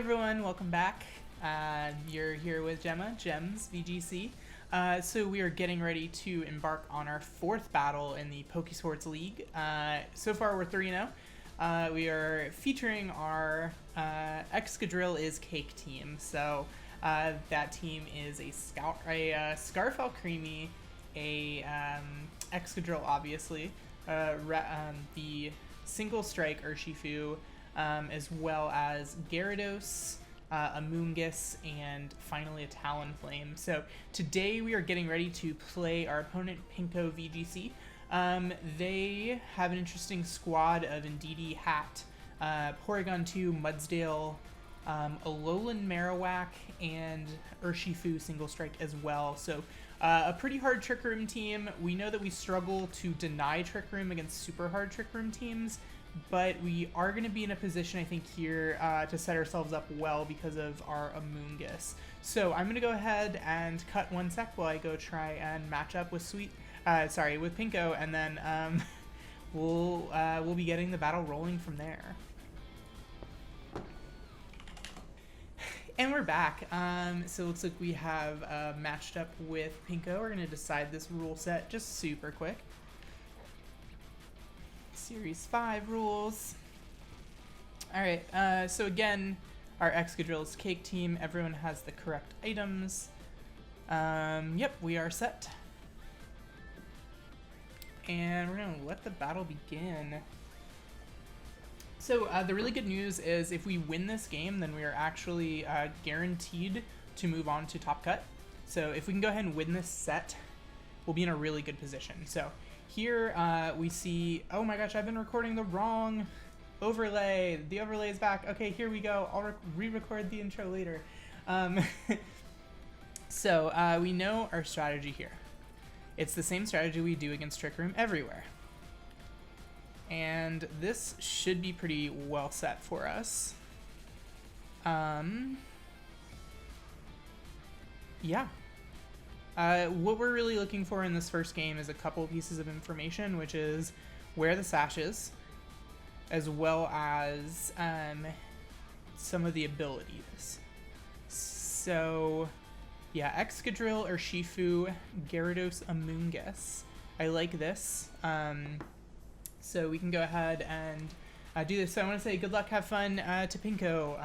everyone, welcome back. You're here with Gems VGC. So we are getting ready to embark on our fourth battle in the Pokèsports League. So far we're 3-0. We are featuring our Excadrill is Cake team. So that team is a Scarfell Creamy, a Excadrill obviously, the single strike Urshifu, as well as Gyarados, a Moongus, and finally a Talonflame. So today we are getting ready to play our opponent Pinko VGC. They have an interesting squad of Indeedee, Hat, Porygon 2, Mudsdale, Alolan Marowak, and Urshifu single strike as well. So a pretty hard Trick Room team. We know that we struggle to deny Trick Room against super hard Trick Room teams, but we are going to be in a position, I think, here to set ourselves up well because of our Amoonguss. So I'm going to go ahead and cut 1 sec while I go try and match up with with Pinko, and then we'll be getting the battle rolling from there. And we're back. So it looks like we have matched up with Pinko. We're going to decide this rule set just super quick. Series 5 rules. Alright, so again, our Excadrill's Cake team, everyone has the correct items. Yep, we are set. And we're going to let the battle begin. So the really good news is if we win this game, then we are actually guaranteed to move on to Top Cut. So if we can go ahead and win this set, we'll be in a really good position. So here we see, oh my gosh, I've been recording the wrong overlay. The overlay is back. Okay, here we go. I'll re-record the intro later. So we know our strategy here. It's the same strategy we do against Trick Room everywhere. And this should be pretty well set for us. Yeah. What we're really looking for in this first game is a couple pieces of information, which is where the sash is, as well as some of the abilities. So, yeah, Excadrill, Urshifu, Gyarados, Amoonguss. I like this. So we can go ahead and do this. So I want to say good luck, have fun to Pinko.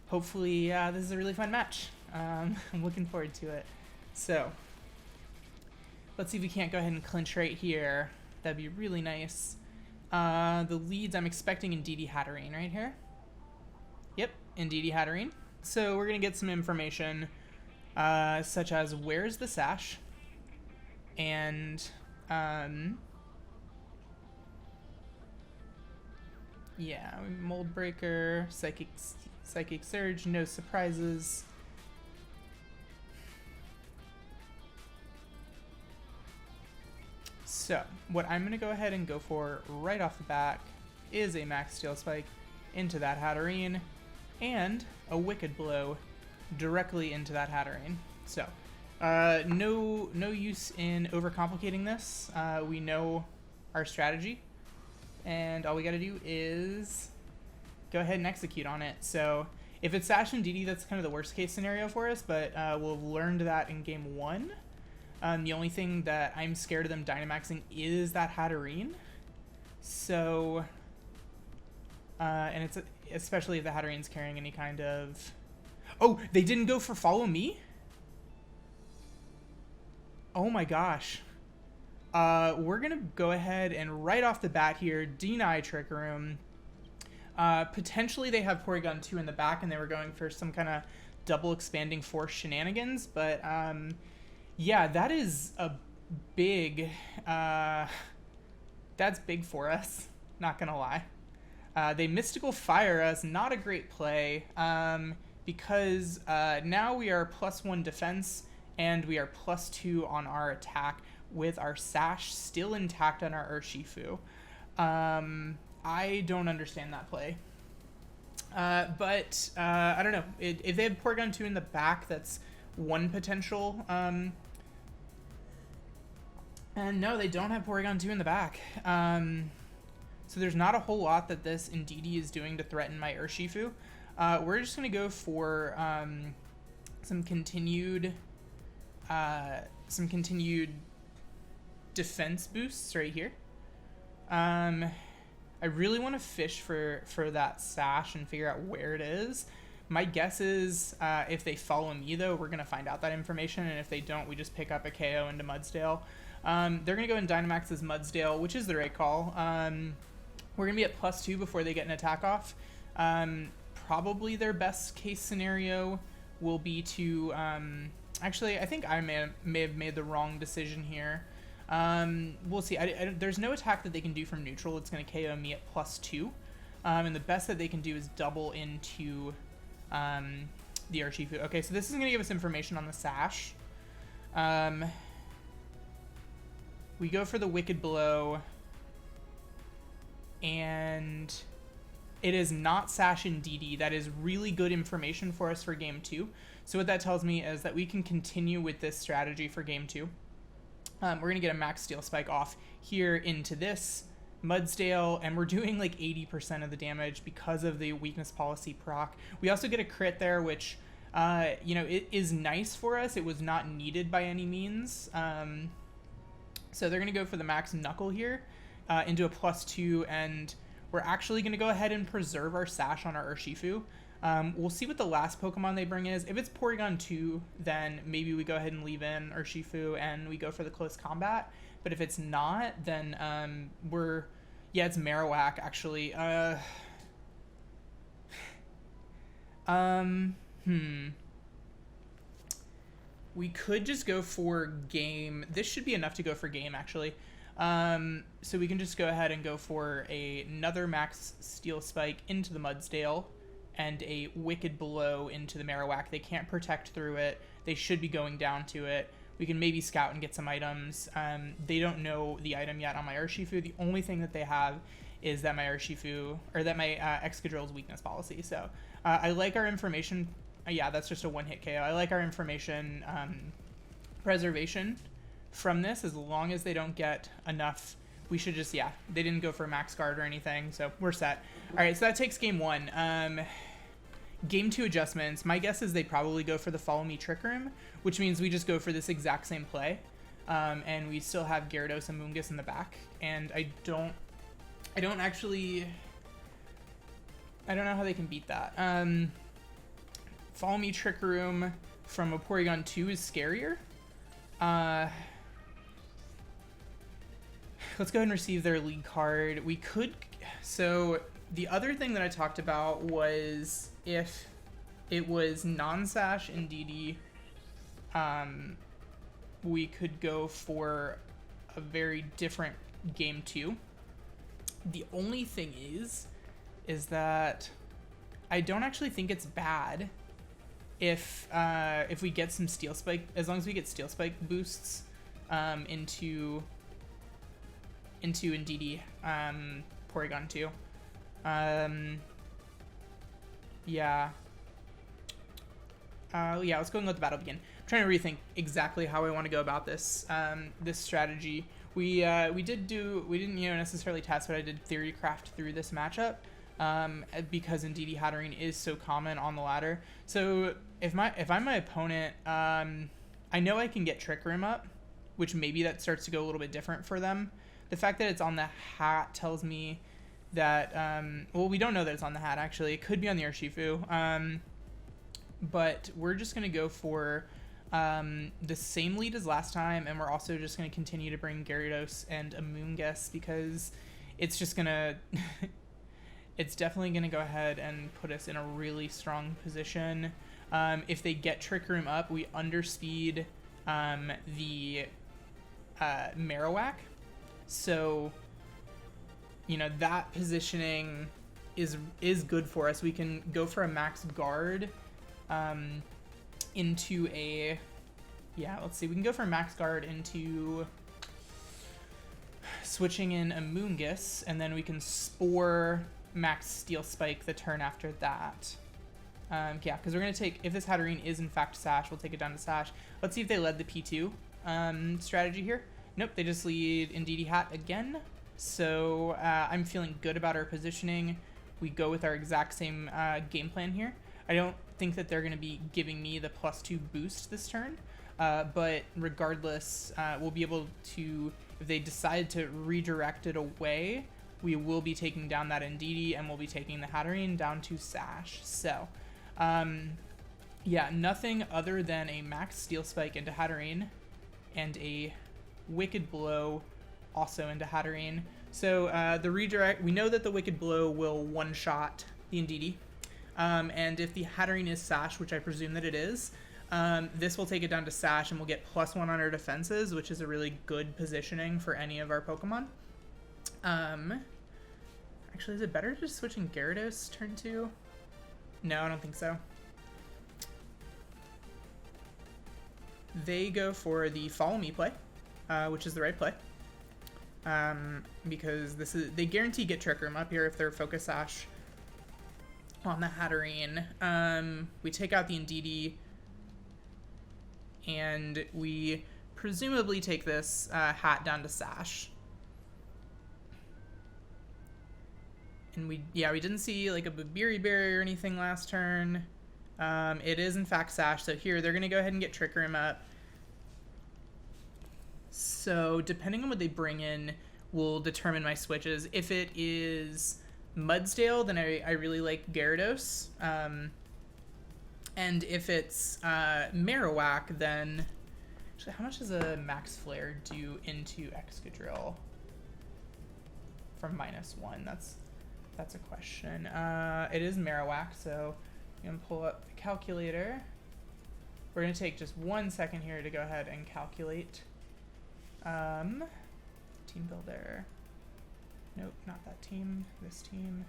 Hopefully this is a really fun match. I'm looking forward to it. So, let's see if we can't go ahead and clinch right here. That'd be really nice. The leads, I'm expecting Indeedee Hatterene right here. Yep, Indeedee Hatterene. So we're going to get some information, such as where's the sash, and, yeah, Mold Breaker, Psychic Surge, no surprises. So, what I'm going to go ahead and go for right off the bat is a Max Steel Spike into that Hatterene, and a Wicked Blow directly into that Hatterene. So, no use in overcomplicating this. We know our strategy, and all we got to do is go ahead and execute on it. So, if it's Sash and Indeedee, that's kind of the worst case scenario for us, but we'll have learned that in game 1. The only thing that I'm scared of them Dynamaxing is that Hatterene. So, and it's especially if the Hatterene's carrying any kind of... Oh, they didn't go for Follow Me? Oh my gosh. We're going to go ahead and right off the bat here, deny Trick Room. Potentially they have Porygon 2 in the back and they were going for some kind of double expanding force shenanigans, but... yeah, that is a big, that's big for us, not gonna lie. They Mystical Fire us, not a great play, because now we are +1 defense, and we are +2 on our attack, with our Sash still intact on our Urshifu. I don't understand that play. But I don't know, if they have Porygon 2 in the back, that's one potential, and no, they don't have Porygon 2 in the back. So there's not a whole lot that this Indeedee is doing to threaten my Urshifu. We're just going to go for some continued defense boosts right here. I really want to fish for that sash and figure out where it is. My guess is if they follow me, though, we're going to find out that information, and if they don't, we just pick up a KO into Mudsdale. They're going to go and Dynamax as Mudsdale, which is the right call. We're going to be at +2 before they get an attack off. Probably their best case scenario will be to... actually, I think I may have made the wrong decision here. We'll see. There's no attack that they can do from neutral. It's going to KO me at +2. And the best that they can do is double into the Urshifu. Okay, so this is going to give us information on the sash. We go for the Wicked Blow. And it is not Sash and DD. That is really good information for us for Game 2. So what that tells me is that we can continue with this strategy for Game 2. We're going to get a Max Steel Spike off here into this Mudsdale, and we're doing like 80% of the damage because of the Weakness Policy proc. We also get a crit there, which, you know, it is nice for us. It was not needed by any means. So they're going to go for the Max Knuckle here into a +2, and we're actually going to go ahead and preserve our Sash on our Urshifu. We'll see what the last Pokemon they bring is. If it's Porygon 2, then maybe we go ahead and leave in Urshifu and we go for the close combat. But if it's not, then yeah, it's Marowak, actually. We could just go for game. This should be enough to go for game, actually. So we can just go ahead and go for another Max Steel Spike into the Mudsdale and a Wicked Blow into the Marowak. They can't protect through it. They should be going down to it. We can maybe scout and get some items. They don't know the item yet on my Urshifu. The only thing that they have is that my Urshifu, or that my Excadrill's Weakness Policy. So I like our information. Yeah, that's just a one-hit KO. I like our information preservation from this, as long as they don't get enough. We should just, yeah, they didn't go for a max guard or anything, so we're set. All right, so that takes game 1. Game 2 adjustments. My guess is they probably go for the Follow Me Trick Room, which means we just go for this exact same play. And we still have Gyarados and Moongus in the back. And I don't know how they can beat that. Follow Me Trick Room from a Porygon 2 is scarier. Let's go ahead and receive their Leeg card. We could... So the other thing that I talked about was if it was non-Sash and DD, we could go for a very different game 2. The only thing is that I don't actually think it's bad if we get some Steel Spike, as long as we get Steel Spike boosts into DD Porygon 2. Yeah, let's go and let the battle begin. I'm trying to rethink exactly how I want to go about this this strategy. We didn't necessarily test, but I did theory craft through this matchup because Indeedee Hatterene is so common on the ladder. So if I'm my opponent, I know I can get Trick Room up, which maybe that starts to go a little bit different for them. The fact that it's on the hat tells me that, well, we don't know that it's on the hat, actually. It could be on the Urshifu. But we're just going to go for the same lead as last time, and we're also just going to continue to bring Gyarados and Amoonguss because it's just going to... it's definitely going to go ahead and put us in a really strong position. If they get Trick Room up, we underspeed the Marowak. So, that positioning is good for us. We can go for a max guard into a... Yeah, let's see. We can go for a max guard into switching in Amoonguss, and then we can Spore max Steel Spike the turn after that. Yeah, because we're going to take... If this Hatterene is in fact Sash, we'll take it down to Sash. Let's see if they led the P2 strategy here. Nope, they just lead Indeedee Hat again. So I'm feeling good about our positioning. we go with our exact same game plan here. I don't think that they're going to be giving me the +2 boost this turn, but regardless, we'll be able to, if they decide to redirect it away, we will be taking down that Indeedee, and we'll be taking the Hatterene down to Sash. So, yeah, nothing other than a max Steel Spike into Hatterene and a Wicked Blow also into Hatterene. So the redirect, we know that the Wicked Blow will one-shot the Indeedee. And if the Hatterene is Sash, which I presume that it is, this will take it down to Sash, and we'll get +1 on our defenses, which is a really good positioning for any of our Pokemon. Actually, is it better just switching Gyarados turn 2? No, I don't think so. They go for the Follow Me play, which is the right play. Because this is, they guarantee get Trick Room up here if they're Focus Sash on the Hatterene. We take out the Indeedee, and we presumably take this hat down to Sash. And we didn't see like a Babiri Berry or anything last turn. It is in fact Sash, so here they're gonna go ahead and get Trick Room up. So depending on what they bring in will determine my switches. If it is Mudsdale, then I really like Gyarados. And if it's Marowak, then actually, how much does a Max Flare do into Excadrill from -1? That's a question. It is Marowak, so I'm gonna pull up the calculator. We're gonna take just 1 second here to go ahead and calculate. Team builder. Nope, not that team. This team.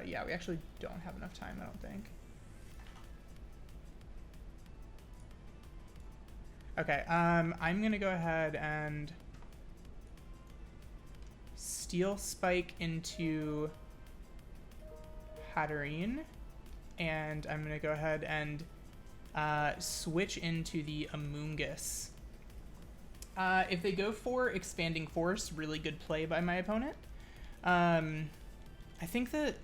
Yeah, we actually don't have enough time, I don't think. Okay, I'm gonna go ahead and Steel Spike into Hatterene, and I'm gonna go ahead and switch into the Amoonguss. If they go for Expanding Force, really good play by my opponent. I think that,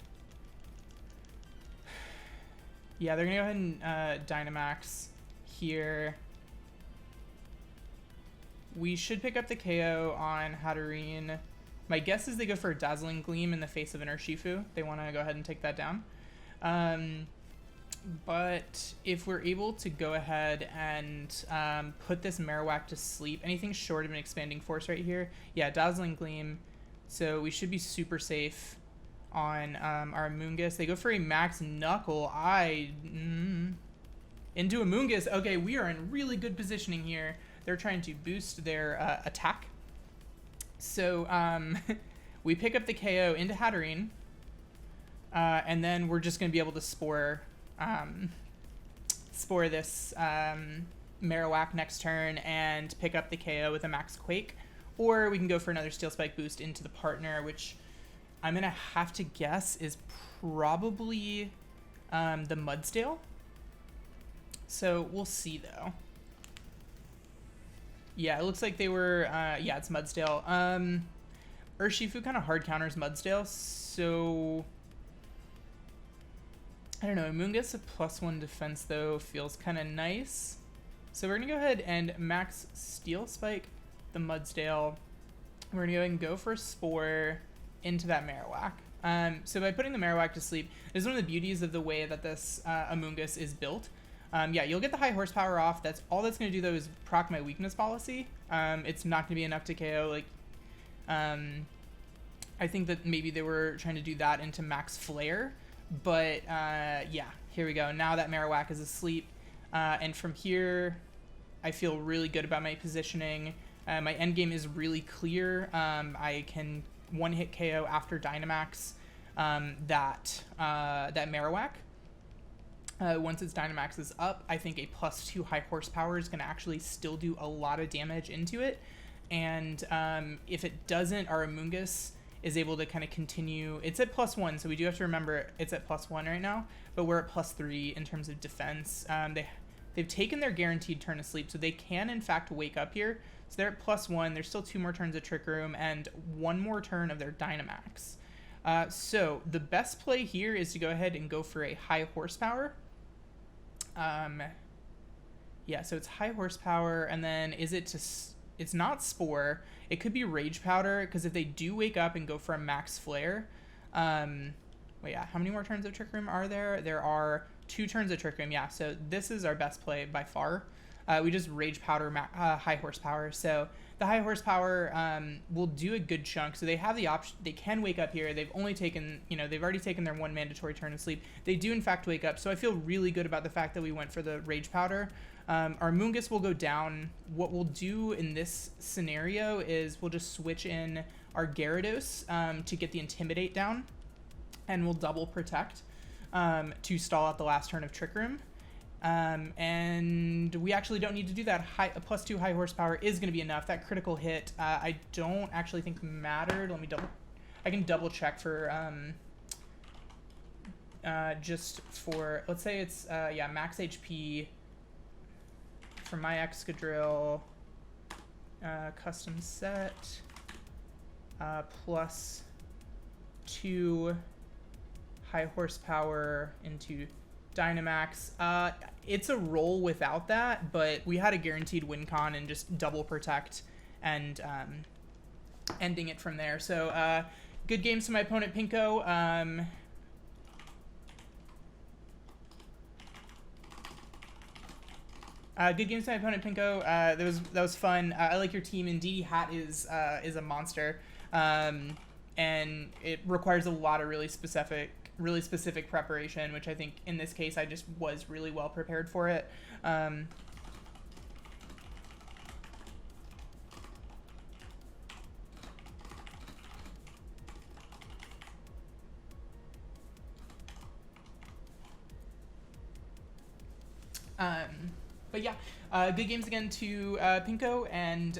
yeah, they're gonna go ahead and Dynamax here. We should pick up the KO on Hatterene. My guess is they go for a Dazzling Gleam in the face of an Urshifu. They want to go ahead and take that down. But if we're able to go ahead and put this Marowak to sleep, anything short of an Expanding Force right here, yeah, Dazzling Gleam. So we should be super safe on our Amoonguss. They go for a Max Knuckle. Into Amoonguss. Okay, we are in really good positioning here. They're trying to boost their attack. So we pick up the KO into Hatterene, and then we're just going to be able to spore this Marowak next turn and pick up the KO with a Max Quake. Or we can go for another Steel Spike boost into the partner, which I'm going to have to guess is probably the Mudsdale. So we'll see, though. Yeah, it looks like they were, yeah, it's Mudsdale. Urshifu kind of hard counters Mudsdale, so I don't know. Amoonguss a +1 defense, though, feels kind of nice. So we're going to go ahead and max Steel Spike the Mudsdale. We're going to go ahead and go for Spore into that Marowak. So by putting the Marowak to sleep, this is one of the beauties of the way that this Amoonguss is built. Yeah, you'll get the high horsepower off. That's all that's going to do, though, is proc my weakness policy. It's not going to be enough to KO. Like, I think that maybe they were trying to do that into Max Flare. But, yeah, here we go. Now that Marowak is asleep. And from here, I feel really good about my positioning. My endgame is really clear. I can one-hit KO after Dynamax that Marowak. Once its Dynamax is up, I think a +2 high horsepower is going to actually still do a lot of damage into it. And if it doesn't, our Amoonguss is able to kind of continue. It's at +1, so we do have to remember it's at +1 right now, but we're at +3 in terms of defense. They've taken their guaranteed turn of sleep, so they can, in fact, wake up here. So they're at +1. There's still 2 more turns of Trick Room and 1 more turn of their Dynamax. So the best play here is to go ahead and go for a high horsepower. Yeah, so it's high horsepower, and then it's not Spore. It could be Rage Powder, because if they do wake up and go for a max flare, wait, yeah, how many more turns of Trick Room are there? There are 2 turns of Trick Room, yeah, so this is our best play by far. We just Rage Powder high horsepower, so the high horsepower will do a good chunk. So they have the option, they can wake up here. They've only taken, they've already taken their 1 mandatory turn of sleep. They do in fact wake up, so I feel really good about the fact that we went for the Rage Powder. Our Moongus will go down. What we'll do in this scenario is we'll just switch in our Gyarados to get the Intimidate down, and we'll double Protect to stall out the last turn of Trick Room. And we actually don't need to do that. A +2 high horsepower is going to be enough. That critical hit, I don't actually think mattered. I can double check for, just for, let's say it's, yeah, max HP for my Excadrill, custom set, +2 high horsepower into Dynamax. It's a roll without that, but we had a guaranteed win con and just double Protect and ending it from there. So good games to my opponent Pinko. Good games to my opponent Pinko. That was fun. I like your team. Indeed, Hat is a monster, and it requires a lot of really specific preparation, which I think in this case I just was really well prepared for it. But yeah, good games again to Pinko, and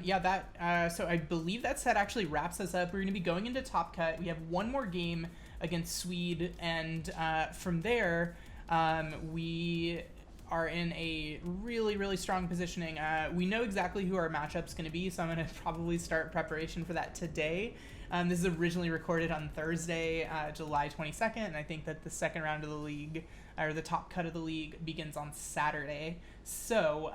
yeah, so I believe that set actually wraps us up. We're going to be going into Top Cut. We have 1 more game against Swede, and from there, we are in a really, really strong positioning. We know exactly who our matchup's going to be, so I'm going to probably start preparation for that today. This is originally recorded on Thursday, July 22nd, and I think that the second round of the league, or the top cut of the league, begins on Saturday. So,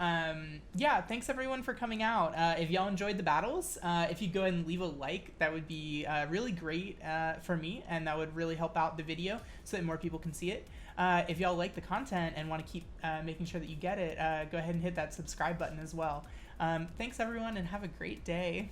yeah, thanks everyone for coming out. If y'all enjoyed the battles, if you go ahead and leave a like, that would be really great for me, and that would really help out the video so that more people can see it. If y'all like the content and want to keep making sure that you get it, go ahead and hit that subscribe button as well. Thanks everyone, and have a great day.